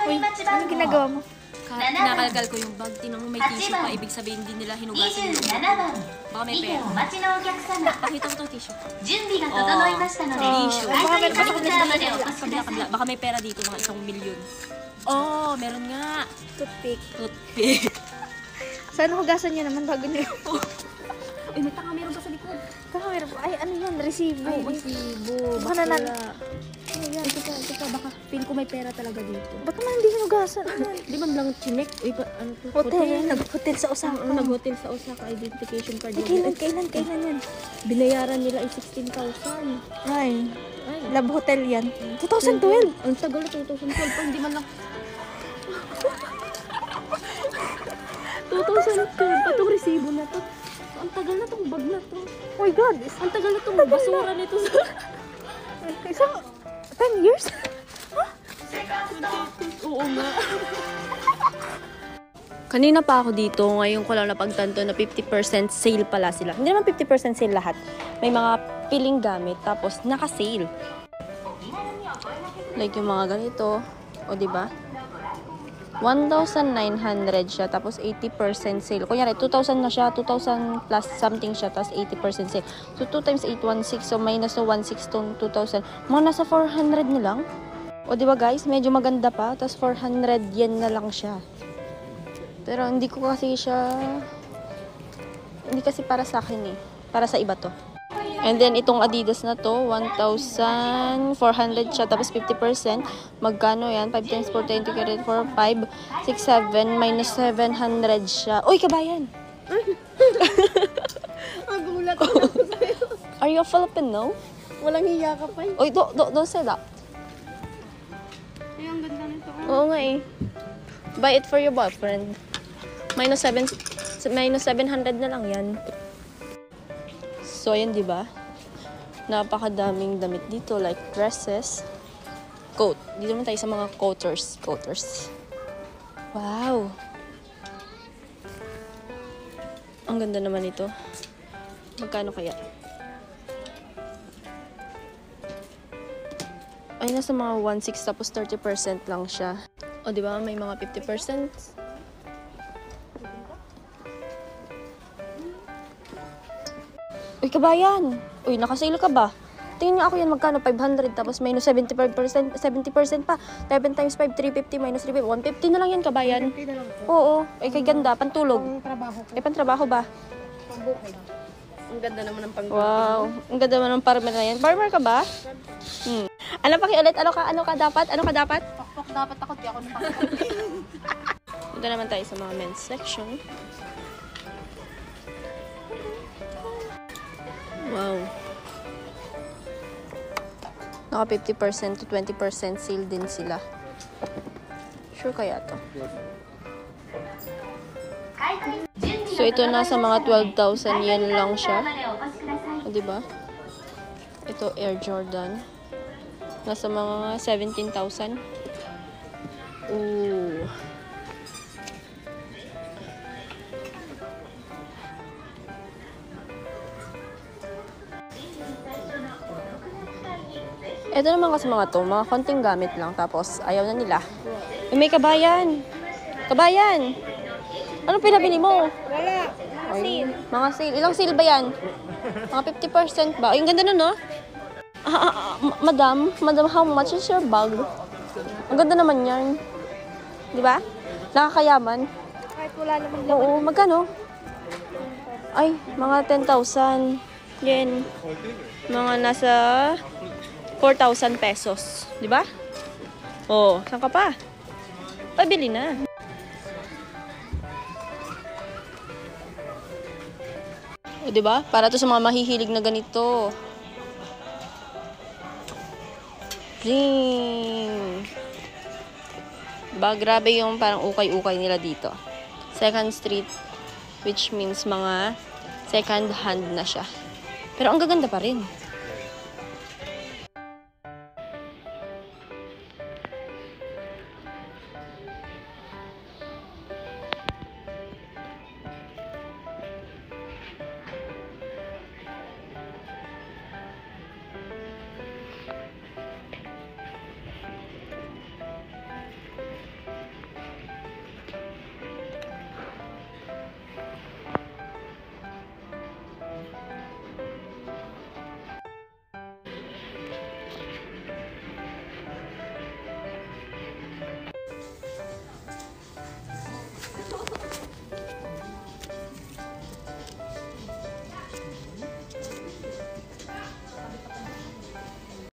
Uy, anong ginagawa mo? Kinakalkal ko yung bag. Tinang mo may tissue pa. Ibig sabihin hindi nila hinugasan yung baka may pera. Pakita ko to tissue. Tissue. Kabila. Baka may pera dito, mga 1 milyon. Oh, meron nga. Toothpick. Toothpick. Saan hugasan niyo naman bago niyo? Uy, may tanga meron pa sa likod. Meron pa. Ay, ano yun? Resibo. Ay, resibo. Baka na Ito ka, baka feel ko may pera talaga dito. Ba't naman hindi hinugasan? Di man lang chinek? Ano to? Hotel. Nag-hotel sa Osaka. Nag-hotel sa Osaka. Identification card. Kailan yan? Binayaran nila ay 16,000. Ay, Love Hotel yan. 2012. Ang tagal na 2012 pa. Hindi man lang 2012 pa itong resibo na to. Ang tagal na itong bag na to. Oh my God. Ang tagal na itong basura nito. Isang 10 years? Oo nga. Kanina pa ako dito. Ngayon ko lang napagtanto na 50% sale pala sila. Hindi naman 50% sale lahat. May mga piling gamit. Tapos naka-sale. Like yung mga ganito. O diba? 1,900 siya, tapos 80% sale. Kunyari, 2,000 na siya, 2,000 plus something siya, tapos 80% sale. So, 2 times 8, 1,600. So, minus na 1,600 to 2,000. Mga nasa 400 na lang. O, diba guys? Medyo maganda pa. Tapos, 400 yen na lang siya. Pero, hindi ko kasi siya... Hindi kasi para sa akin eh. Para sa iba to. And then, itong Adidas na to, 1,400 siya, tapos 50%. Magkano yan? 5 times 4, 20, 4, 5, 6, 7, minus 700 siya. Uy, kabayan! Magulat ako sa'yo. Are you a Filipino? Walang hiya ka pa eh. Uy, don't say that. Ay, ang ganda nito. Oo nga eh. Buy it for your boyfriend. Minus 700 na lang yan. So, ayan, diba? Napakadaming damit dito, like dresses, coat. Dito naman tayo sa mga coaters. Wow! Ang ganda naman ito. Magkano kaya? Ay, nasa mga 1,600 tapos 30% lang siya. O, diba? May mga 50%. Uy, kabayan! Uy, nakasale ka ba? Tingin nga ako yan, magkano? 500, tapos minus 70% pa. 7 times 5, 350, minus 350, 150 na lang yan, kabayan. 50 na lang po. Oo, ay kay ganda, pantulog. Pang trabaho ko. Ay, pantrabaho ba? Pang-bukay. Ang ganda naman ng pang-bukay. Wow, ang ganda naman ng farmer na yan. Farmer ka ba? Ano pakiulit? Ano ka dapat? Pakpak dapat ako, di ako napakpak. Punta naman tayo sa mga men's section. Wow. Naka 50% to 20% sale din sila. Sure kaya to? So, ito nasa mga 12,000 yen lang siya. O, diba? Ito, Air Jordan. Nasa mga 17,000. Ooh. Ito naman kasi mga to, mga konting gamit lang. Tapos, ayaw na nila. May kabayan! Kabayan! Anong pinabili mo? Wala. Ay, mga sale. Ilang sale ba yan? Mga 50% ba? Ay, ang ganda nun, no? Madam, how much is your bag? Ang ganda naman yan. Di ba? Nakakayaman. Kahit wala namang Oo, magkano? Ay, mga 10,000 yen. Mga nasa 4,000 pesos. Di ba? Oo, saan ka pa? Pabili na. O, di ba? Para to sa mga mahihilig na ganito. Ring! Diba? Grabe yung parang ukay-ukay nila dito. Second street, which means mga second hand na siya. Pero ang gaganda pa rin.